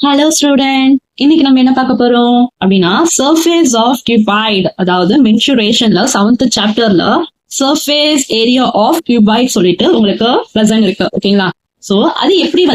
Hello student, இன்னைக்கு நம்ம என்ன பார்க்க போறோம் அப்படின்னா சர்ஃபேஸ் ஆஃப் கியூபாய்டு, அதாவது மென்சுரேஷன்ல 7th சாப்டர்ல சர்ஃபேஸ் ஏரியா ஆஃப் கியூபாய்டு சொல்லிட்டு உங்களுக்கு ப்ரெசென்ட் இருக்கு. ஓகேங்களா? சோ அது எப்படி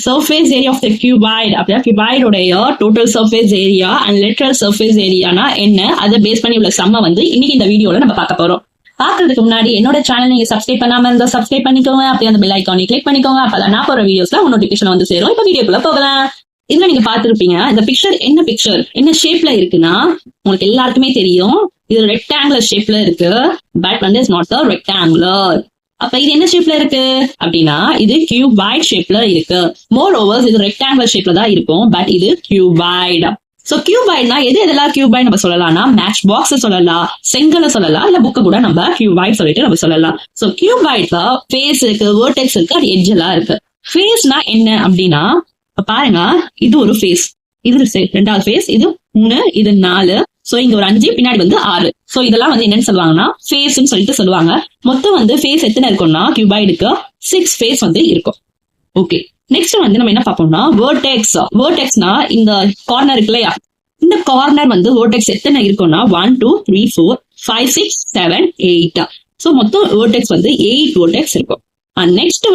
surface area of the cuboid அப்படின்னா கியூபாய்டுடைய total surface area and lateral surface ஏரியானா என்ன, அதை பேஸ் பண்ணி உள்ள சம்ம இன்னைக்கு இந்த வீடியோல நம்ம பார்க்க போறோம். பாக்குறதுக்கு முன்னாடி என்னோட சேனல் நீங்க சப்ஸ்கிரைப் பண்ணாம இருந்தா சப்ஸ்கிரைப் பண்ணிக்கோங்க. அப்படியே அந்த பெல் ஐக்கானை கிளிக் பண்ணிக்கோங்க. அப்பதான் நான் போற வீடியோஸ்ல நோட்டிபிகேஷன் சேரும். இப்ப வீடியோக்குள்ள போகலாம். இதுல நீங்க பாத்துருப்பீங்க, இந்த பிக்சர் என்ன ஷேப்ல இருக்குன்னா உங்களுக்கு எல்லாருக்குமே தெரியும். இது ரெக்டாங்குலர் ஷேப்ல இருக்கு. But it's not rectangular. அப்ப இது என்ன ஷேப்ல இருக்கு அப்படின்னா இது கியூபாய்டு ஷேப்ல இருக்கு. மோர் ஓவர் இது ரெக்டாங்குலர் ஷேப்ல தான் இருக்கும். பட் இது கியூபாய்டு. சோ கியூபாய்டுனா எதெல்லாம் கியூபாய்டு நம்ம சொல்லலாம்னா மேட்ச் பாக்ஸ் சொல்லலாம், செங்கலை சொல்லலாம், இல்ல புக்க கூட நம்ம கியூபாய்டு சொல்லிட்டு நம்ம சொல்லலாம். சோ கியூபாய்டுல ஃபேஸ் இருக்கு, வெர்டெக்ஸ் இருக்கு, அது எட்ஜ் எல்லாம் இருக்கு. ஃபேஸ்னா என்ன அப்படின்னா பாருங்க, இது ஒரு ஃபேஸ், இது ரெண்டாவது ஃபேஸ், இது 3, இது 4, சோ இங்க ஒரு 5, பின்னாடி 6. சோ இதெல்லாம் என்னன்னு சொல்லுவாங்கன்னா ஃபேஸ்ன்னு சொல்லிட்டு சொல்லுவாங்க. மொத்தம் ஃபேஸ் எத்தனை இருக்கும்னா கியூபாய்டுக்கு 6 ஃபேஸ் இருக்கும். ஓகே, நெக்ஸ்ட் நம்ம என்ன பார்ப்போம்னா வெர்டெக்ஸ். வெர்டெக்ஸ்னா இந்த கார்னர் இருக்கு இல்லையா, இந்த கார்னர் வெர்டெக்ஸ் எத்தனை இருக்கும்னா 1 2 3 4 5 6 7 8. சோ மொத்தம் வெர்டெக்ஸ் 8 வெர்டெக்ஸ் இருக்கும். And next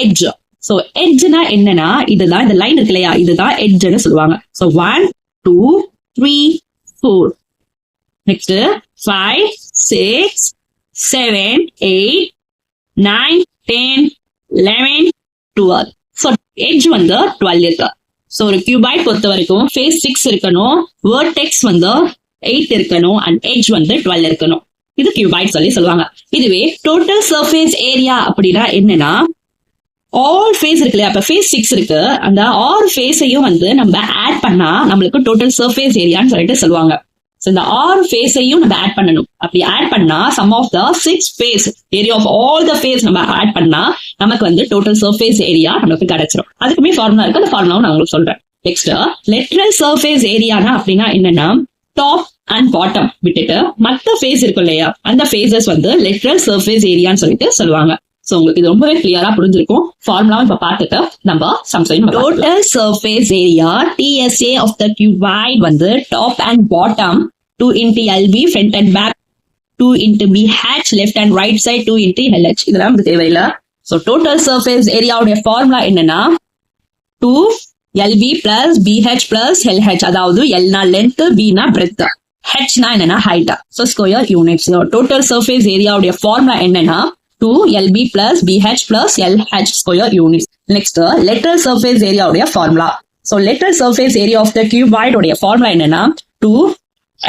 edge. சோ எட்ஜ்னா என்னன்னா இதுதான், இந்த லைன் இருக்கு இல்லையா, இதுதான் எட்ஜ்னு சொல்லுவாங்க. So 1 2 3 4, next 5 6 7 8 9 10 11 12. சோ எட்ஜ் 12 இருக்கு. சோ ஒரு கியூபாய்டு பொறுத்த வரைக்கும் ஃபேஸ் 6 இருக்கணும், வெர்டெக்ஸ் 8 இருக்கணும், அண்ட் எட்ஜ் 12 இருக்கணும். இது கியூபாய்டு சொல்லுவாங்க. இதுவே டோட்டல் சர்ஃபேஸ் ஏரியா அப்படின்னா என்னன்னா ஆல் ஃபேஸ் இருக்கு இல்லையா, அப்ப ஃபேஸ் 6 இருக்கு, அந்த ஆல் ஃபேஸையும் நம்ம ஆட் பண்ணா நம்மளுக்கு டோட்டல் சர்ஃபேஸ் ஏரியான்னு சொல்லிட்டு சொல்லுவாங்க. சோ இந்த ஆல் ஃபேஸையும் நம்ம ஆட் பண்ணணும். அப்படி ஆட் பண்ணா some of the 6 face area of all the face நம்ம ஆட் பண்ணா நமக்கு டோட்டல் சர்ஃபேஸ் ஏரியா நமக்கு கிடைச்சிரும். அதுக்குமே ஃபார்முலா இருக்கு, அந்த ஃபார்முலாவும் நான் உங்களுக்கு சொல்றேன். நெக்ஸ்ட் லிட்டரல் சர்ஃபேஸ் ஏரியானா அப்படின்னா என்னன்னா டாப் அண்ட் பாட்டம் விட்டுட்டு மற்ற ஃபேஸ் இருக்கும் இல்லையா, அந்த ஃபேஸஸ் லிட்டரல் சர்ஃபேஸ் ஏரியான்னு சொல்லிட்டு சொல்லுவாங்க. சோ உங்களுக்கு இது ரொம்பவே கிளியரா புரிஞ்சிருக்கும். ஃபார்முலாவை இப்ப பார்த்துட்டு நம்ம சம்சைன் total surface area TSA of the cuboid top and bottom 2 into LB front and back, 2 into BH left and right side, 2 into LH. இதெல்லாம் தேவையில்லை. சோ டோட்டல் சர்ஃபேஸ் ஏரியாவுடைய ஃபார்முலா என்னன்னா 2 LB plus BH plus LH. அதாவது L னா length, B னா breadth, H னா என்னன்னா height. So square units. Total surface ஏரியாவுடைய ஃபார்முலா என்னன்னா 2 LB plus BH plus LH square units. Next, lateral surface area உடைய formula. So, lateral surface area of the cuboid உடைய formula என்னன்னா 2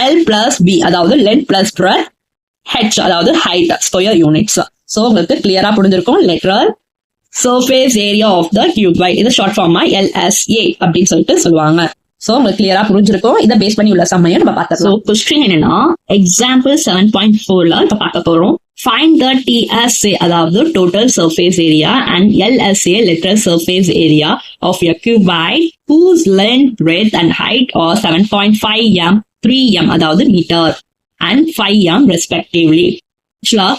L plus B, அதாவது length plus breadth, H அதாவது height square units. So, உங்களுக்கு clear-ஆ புரிஞ்சிருக்கும். lateral surface area of the cuboid. இது short form LSA அப்படின்னு சொல்லிட்டு சொல்லுவாங்க. சோ உங்களுக்கு கிளியரா புரிஞ்சிருக்கும். இதை பேஸ் பண்ணி உள்ள சம்மையை நம்ம பார்த்தோம். சோ क्वेश्चन என்னன்னா எக்ஸாம்பிள் 7.4ல இப்ப பார்க்க போறோம். Find the TSA, அதாவது total surface area, and LSA, lateral surface area of a cuboid whose length, breadth and height are 7.5 m, 3 m அதாவது metre and 5 m respectively.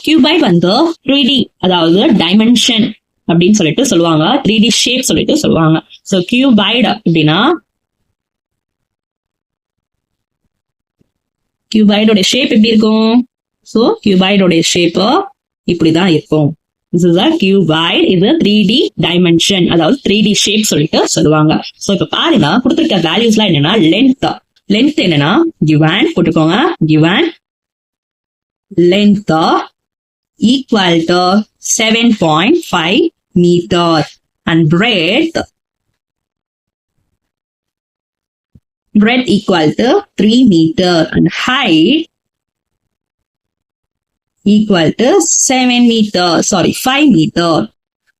cuboid 3D அதாவது dimension அப்படின்னு சொல்லிட்டு சொல்லுவாங்க, 3D shape சொல்லிட்டு சொல்லுவாங்க. So cuboid அப்படின்னா கியூபாய்டோட shape எப்படி இருக்கும்? சோ கியூபாய்டோட ஷேப் இப்படிதான் இருக்கும். This is a cuboid. இது 3D dimension, அதாவது 3D shape சொல்லிட்டு சொல்லுவாங்க. சோ இப்ப பாருங்க, கொடுத்திருக்க வேல்யூஸ்லாம் என்னன்னா லென்த் என்னன்னா given போட்டுக்கோங்க, given length equal to 7.5 meter and breadth equal to 3 meter and height equal to 5 meter.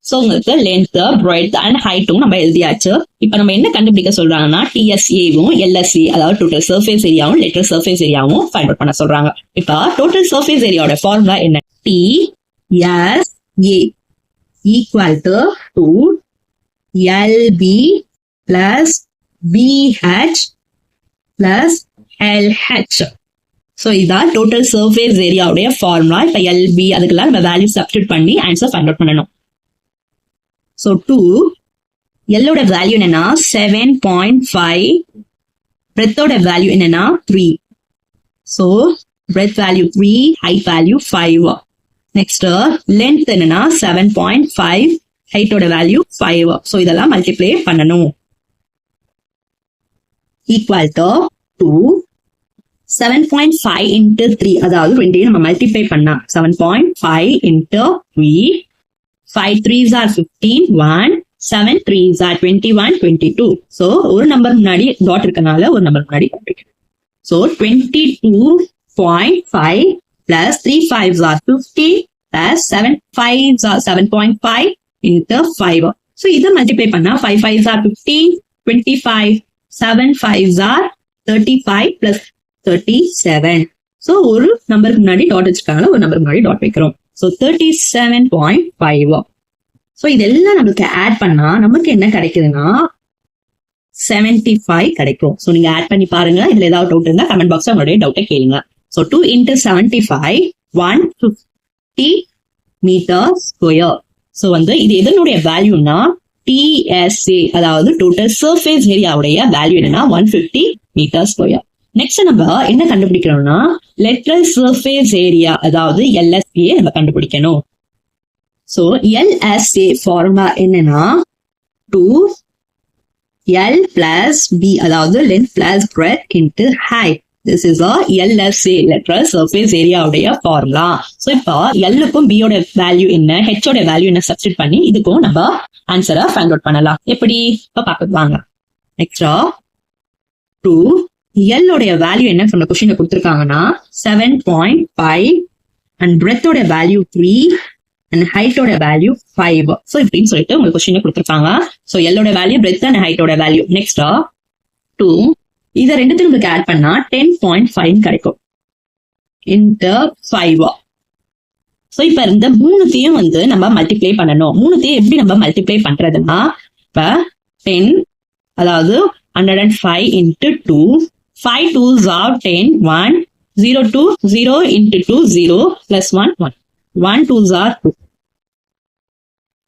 So உங்களுக்கு length, breadth and height நம்ம எழுதியாச்சு. இப்ப நம்ம என்ன கண்டுபிடிக்க சொல்றாங்கன்னா TSAவும் LSA, அதாவது total surface areaவும் lateral surface areaவும் find out பண்ண சொல்றாங்க. இப்ப total surface areaவோட ஃபார்முலா என்ன? TSA equal to 2 LB plus BH plus LH. So இதான் டோட்டல் சர்ஃபேஸ் ஏரியாவுடைய ஃபார்முலா. இப்ப LB அதுக்கெல்லாம் நம்ம வேல்யூ சப்ஸ்டிட்யூட் பண்ணி ஆன்சர் ஃபைண்ட் அவுட் பண்ணணும். So 2 எல்லோட வேல்யூ என்னன்னா 7.5, பிரெத்தோட வேல்யூ என்னன்னா 3. So breadth value 3, height value 5. Next length என்னன்னா 7.5, ஹைட்டோட வேல்யூ 5. ஸோ இதெல்லாம் மல்டிப்ளை பண்ணணும். ஈக்குவல் டு 7.5 into 3, அதாவது ரெண்டையும் நம்ம மல்டிப்ளை பண்ணா 7.5 into 3, 5 3s are 15, 1, 7 3s are 21, 22. So ஒரு நம்பர் முன்னாடி டாட் இருக்கனால ஒரு நம்பர் முன்னாடி so 22.5 plus 3 5s are 50 plus 7 5s are 7.5 into 5. So இதை மல்டிப்ளை பண்ணா 5 5s are 15, 25, 7 5s are 35 plus 37. So ஒரு நம்பருக்கு முன்னாடி டாட் வச்சிருக்காங்க, ஒரு நம்பருக்கு முன்னாடி டாட் வைக்கிறோம். ஸோ 37.5. ஸோ இதெல்லாம் நம்மளுக்கு ஆட் பண்ணா நமக்கு என்ன கிடைக்குதுன்னா 75 கிடைக்கும். ஸோ நீங்க ஆட் பண்ணி பாருங்க. இதுல ஏதாவது டவுட் இருந்தா கமெண்ட் பாக்ஸ்ல உங்களுடைய டவுட்டை கேளுங்க. So 2 into 75, 150 metre square. So இது எதனுடைய வேல்யூனா TSA, அதாவது டோட்டல் சர்ஃபேஸ் ஏரியாவுடைய வேல்யூ என்னன்னா 150 மீட்டர் ஸ்கொயர். நெக்ஸ்ட் நம்ம என்ன கண்டுபிடிக்கணும்னா லெட்டரல் சர்ஃபேஸ் ஏரியா, அதாவது LSA நம்ம கண்டுபிடிக்கணும். ஸோ LSA ஃபார்முலா என்னன்னா 2L plus B, அதாவது length plus breadth into height. This is LSA, lateral surface ஏரியாவுடைய ஃபார்முலா. ஸோ இப்போ எல்லுக்கும் பியோட வேல்யூ என்ன, ஹெச்சோட வேல்யூ என்ன சப்ஸ்டிட் பண்ணி இதுக்கும் நம்ம ஆன்சரை ஃபைண்ட் அவுட் பண்ணலாம். எப்படி இப்போ பார்க்கலாம். நெக்ஸ்ட் 2 எல்லோடைய வேல்யூ என்ன சொன்ன கொஸ்டின் கொடுத்துருக்காங்கன்னா 7.5 அண்ட் பிரெத்தோட வேல்யூ 3 அண்ட் ஹைட்டோட வேல்யூ 5. ஸோ இப்படின்னு சொல்லிட்டு உங்களுக்கு கொஸ்டின் கொடுத்துருக்காங்க. ஸோ எல்லோட வேல்யூ, பிரெத் அண்ட் ஹைட்டோட வேல்யூ. நெக்ஸ்ட் 2 இதை ரெண்டுத்தையும் உங்களுக்கு ஆட் பண்ணா 10.5 கிடைக்கும் இன்டு 5. ஸோ இப்ப இந்த மூணுத்தையும் நம்ம மல்டிப்ளை பண்ணணும். மூணுத்தையும் எப்படி நம்ம மல்டிப்ளை பண்றதுன்னா இப்ப 10, அதாவது 105 into 2, 5 2s are 10, 1, 0 2, 0 into 2, 0 plus 1, 1, 1 2s are 2.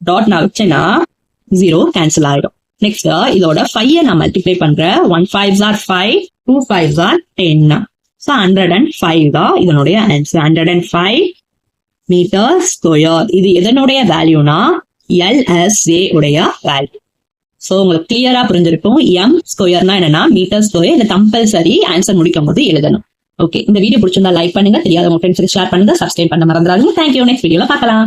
Dot நான் வச்சேன்னா 0 கேன்சல் ஆயிடும். நெக்ஸ்ட் இதோட 5 நான் மல்டிப்ளை பண்றேன். 1 5s are 5, 2 5s are 10. So 105 தான் இதனுடைய ஆன்சர். 105 metre square. இது எதனுடைய வேல்யூனா LSA உடைய வேல்யூ. சோ உங்களுக்கு கிளியரா புரிஞ்சிருக்கும். M ஸ்கொயர்னா என்னன்னா மீட்டர் ஸ்கொயர். இந்த கம்பல்சரி ஆன்சர் முடிக்கும் போது எழுதணும். ஓகே, இந்த வீடியோ பிடிச்சிருந்தா லைக் பண்ணுங்க, தெரியாத உங்க ஃப்ரெண்ட்ஸ்க்கு ஷேர் பண்ணுங்க, சப்ஸ்கிரைப் பண்ண மறந்துடாதீங்க. தேங்க்யூ. நெக்ஸ்ட் வீடியோல பார்க்கலாம்.